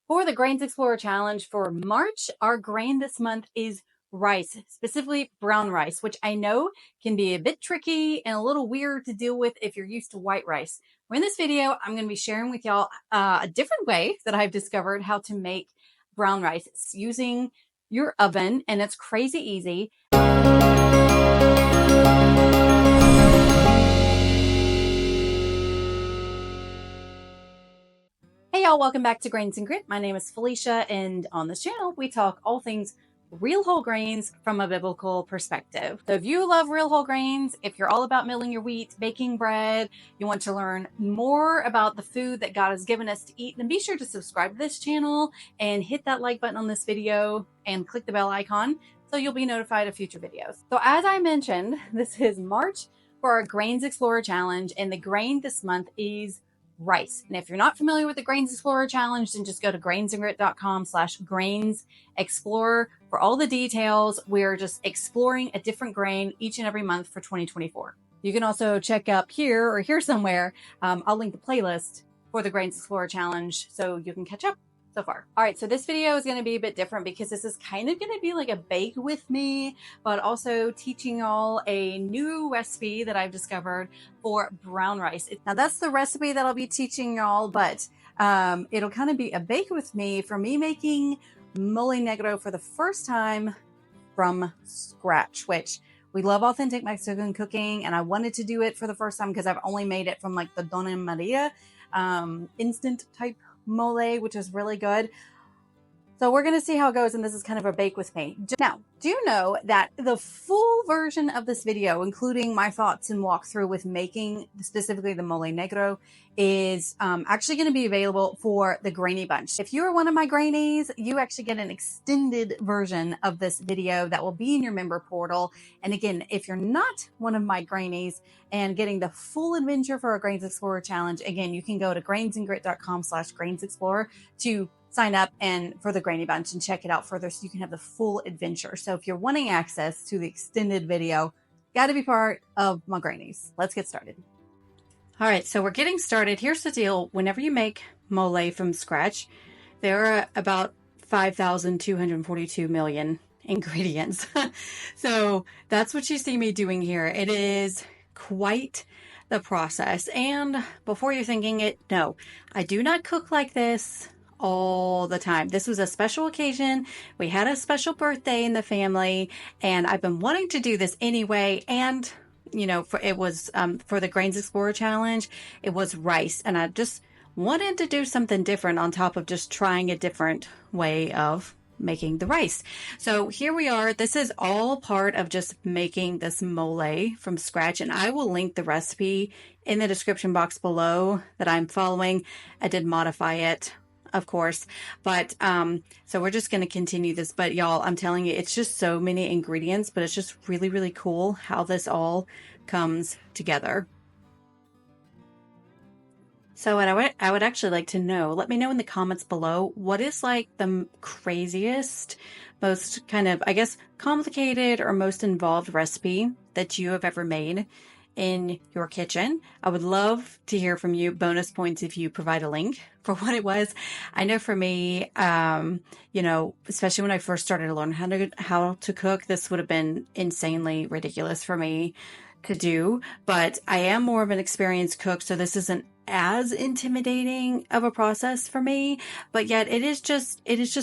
For the Grains Explorer Challenge for March, our grain this month is rice, specifically brown rice, which I know can be a bit tricky and a little weird to deal with if you're used to white rice. Well, in this video, I'm going to be sharing with y'all a different way that I've discovered how to make brown rice. It's using your oven, and it's crazy easy. Hey y'all, welcome back to Grains and Grit. My name is Felicia, and on this channel, we talk all things real whole grains from a biblical perspective. So if you love real whole grains, if you're all about milling your wheat, baking bread, you want to learn more about the food that God has given us to eat, then be sure to subscribe to this channel and hit that like button on this video and click the bell icon so you'll be notified of future videos. So as I mentioned, this is March for our Grains Explorer Challenge, and the grain this month is rice. And if you're not familiar with the Grains Explorer Challenge, then just go to grainsandgrit.com/grainsexplorer for all the details. We're just exploring a different grain each and every month for 2024. You can also check up here or here somewhere. I'll link the playlist for the Grains Explorer Challenge so you can catch up so far. All right, so this video is going to be a bit different because this is kind of going to be like a bake with me, but also teaching y'all a new recipe that I've discovered for brown rice. Now that's the recipe that I'll be teaching y'all, but it'll kind of be a bake with me for me making Molé Negro for the first time from scratch, which we love authentic Mexican cooking, and I wanted to do it for the first time because I've only made it from like the Dona Maria instant type mole, which is really good. So we're going to see how it goes, and this is kind of a bake with me. Now, do you know that the full version of this video, including my thoughts and walkthrough with making specifically the Molé Negro, is actually going to be available for the Grainy Bunch. If you are one of my Grainies, you actually get an extended version of this video that will be in your member portal. And again, if you're not one of my Grainies and getting the full adventure for our Grains Explorer Challenge, again, you can go to grainsandgrit.com/grainsexplorer to sign up and for the Grainy Bunch and check it out further so you can have the full adventure. So if you're wanting access to the extended video, got to be part of my Grainies. Let's get started. All right, so we're getting started. Here's the deal. Whenever you make mole from scratch, there are about 5,242 million ingredients. So that's what you see me doing here. It is quite the process. And before you're thinking it, no, I do not cook like this all the time. This was a special occasion. We had a special birthday in the family, and I've been wanting to do this anyway. And you know, for the Grains Explorer Challenge, it was rice, and I just wanted to do something different on top of just trying a different way of making the rice. So here we are. This is all part of just making this mole from scratch, and I will link the recipe in the description box below that I'm following. I did modify it, of course, but so we're just going to continue this. But y'all, I'm telling you, it's just so many ingredients, but it's just really, really cool how this all comes together. So what I would actually like to know, let me know in the comments below, what is like the craziest, most kind of, I guess, complicated or most involved recipe that you have ever made in your kitchen. I would love to hear from you. Bonus points if you provide a link for what it was. I know for me, you know, especially when I first started to learn how to cook, this would have been insanely ridiculous for me to do. But I am more of an experienced cook, so this isn't as intimidating of a process for me. But yet, it is just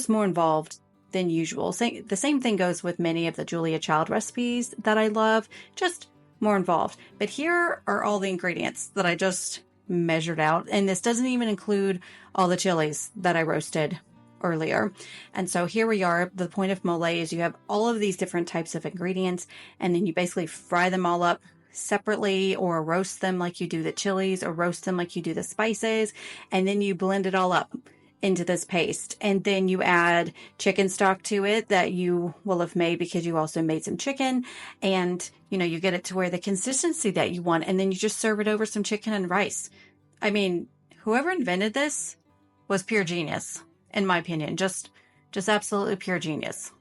more involved than usual. The same thing goes with many of the Julia Child recipes that I love. Just more involved. But here are all the ingredients that I just measured out, and this doesn't even include all the chilies that I roasted earlier. And so here we are. The point of mole is you have all of these different types of ingredients, and then you basically fry them all up separately, or roast them like you do the chilies, or roast them like you do the spices, and then you blend it all up into this paste. And then you add chicken stock to it that you will have made because you also made some chicken, and you know, you get it to where the consistency that you want, and then you just serve it over some chicken and rice. I mean, whoever invented this was pure genius, in my opinion. Just absolutely pure genius.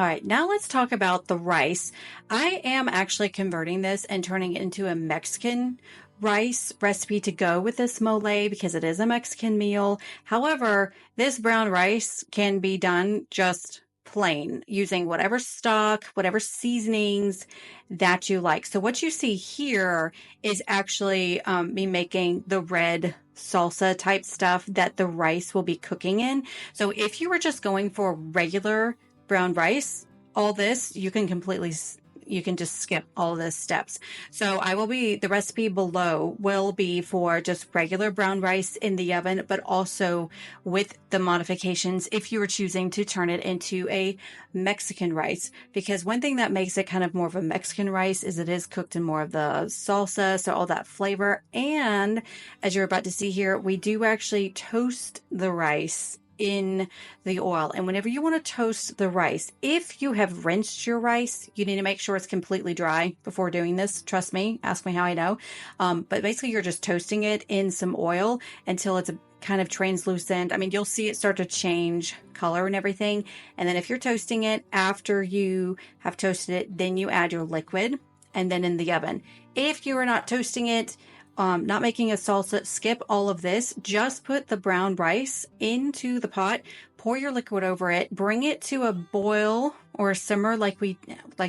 All right, now let's talk about the rice. I am actually converting this and turning it into a Mexican rice recipe to go with this mole because it is a Mexican meal. However, this brown rice can be done just plain using whatever stock, whatever seasonings that you like. So what you see here is actually me making the red salsa type stuff that the rice will be cooking in. So if you were just going for regular brown rice, all this you can just skip all of those steps. So the recipe below will be for just regular brown rice in the oven, but also with the modifications if you were choosing to turn it into a Mexican rice. Because one thing that makes it kind of more of a Mexican rice is it is cooked in more of the salsa, so all that flavor. And as you're about to see here, we do actually toast the rice in the oil. And whenever you want to toast the rice, if you have rinsed your rice, you need to make sure it's completely dry before doing this. Trust me, ask me how I know. But basically you're just toasting it in some oil until it's a kind of translucent. I mean, you'll see it start to change color and everything. And then if you're toasting it after you have toasted it, then you add your liquid and then in the oven. If you are not toasting it, not making a salsa, skip all of this. Just put the brown rice into the pot, pour your liquid over it, bring it to a boil or a simmer like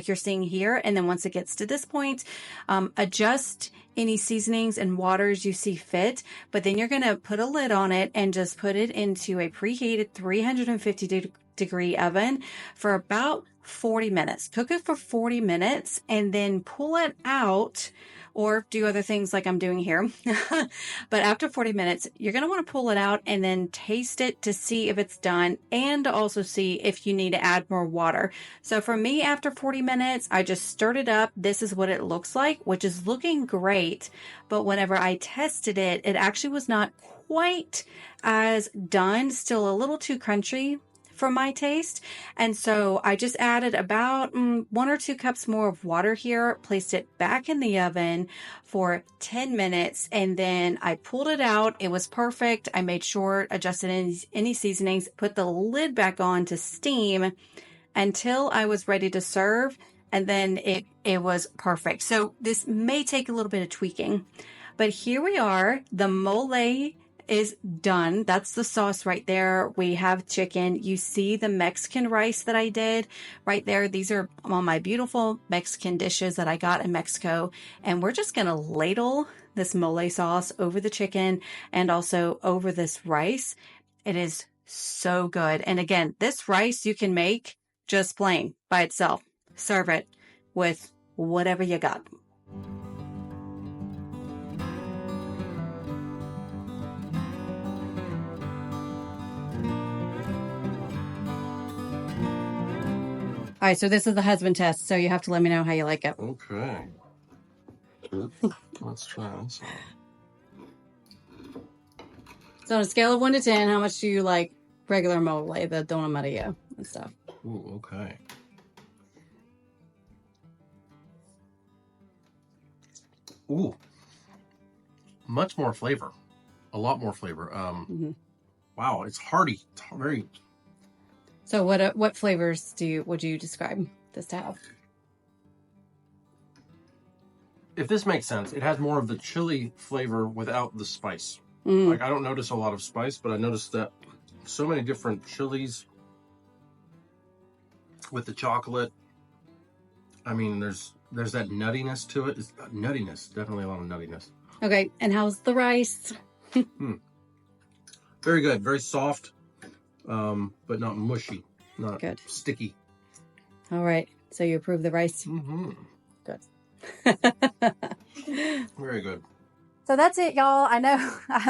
you're seeing here. And then once it gets to this point, adjust any seasonings and waters you see fit. But then you're going to put a lid on it and just put it into a preheated 350-degree oven for about 40 minutes. Cook it for 40 minutes and then pull it out, or do other things like I'm doing here. But after 40 minutes, you're going to want to pull it out and then taste it to see if it's done and to also see if you need to add more water. So for me, after 40 minutes, I just stirred it up. This is what it looks like, which is looking great. But whenever I tested it, it actually was not quite as done, still a little too crunchy for my taste. And so I just added about 1 or 2 cups more of water here, placed it back in the oven for 10 minutes, and then I pulled it out. It was perfect. I made sure, adjusted any seasonings, put the lid back on to steam until I was ready to serve, and then it was perfect. So this may take a little bit of tweaking, but here we are. The mole is done. That's the sauce right there. We have chicken. You see the Mexican rice that I did right there. These are all my beautiful Mexican dishes that I got in Mexico. And we're just going to ladle this mole sauce over the chicken and also over this rice. It is so good. And again, this rice you can make just plain by itself. Serve it with whatever you got. All right, so this is the husband test, so you have to let me know how you like it. Okay. Let's try this one. So on a scale of 1 to 10, how much do you like regular mole, the Dona Maria and stuff? Ooh, okay. Ooh. Much more flavor. A lot more flavor. Wow, it's hearty. It's very... So what flavors would you describe this to have? If this makes sense, it has more of the chili flavor without the spice. Like, I don't notice a lot of spice, but I noticed that so many different chilies with the chocolate. I mean, there's that nuttiness to it. It's nuttiness, definitely a lot of nuttiness. Okay, and how's the rice? Very good, very soft. But not mushy, not good. Sticky. All right, so you approve the rice? Good. Very good. So that's it, y'all. I know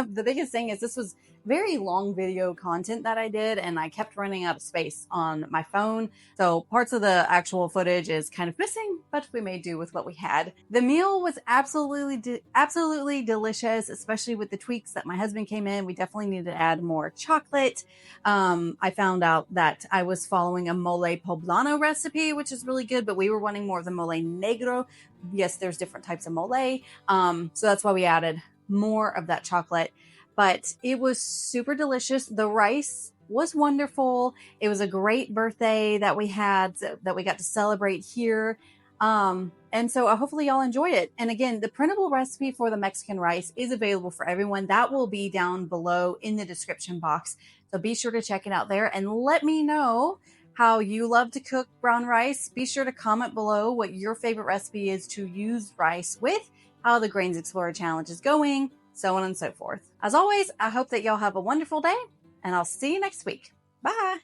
the biggest thing is this was very long video content that I did, and I kept running out of space on my phone. So parts of the actual footage is kind of missing, but we made do with what we had. The meal was absolutely delicious, especially with the tweaks that my husband came in. We definitely needed to add more chocolate. I found out that I was following a mole poblano recipe, which is really good, but we were wanting more of the Molé Negro. Yes, there's different types of mole. So that's why we added more of that chocolate. But it was super delicious. The rice was wonderful. It was a great birthday that we had, that we got to celebrate here. And so hopefully y'all enjoy it. And again, the printable recipe for the Mexican rice is available for everyone. That will be down below in the description box. So be sure to check it out there and let me know how you love to cook brown rice. Be sure to comment below what your favorite recipe is to use rice with, how the Grains Explorer Challenge is going, so on and so forth. As always, I hope that y'all have a wonderful day, and I'll see you next week. Bye.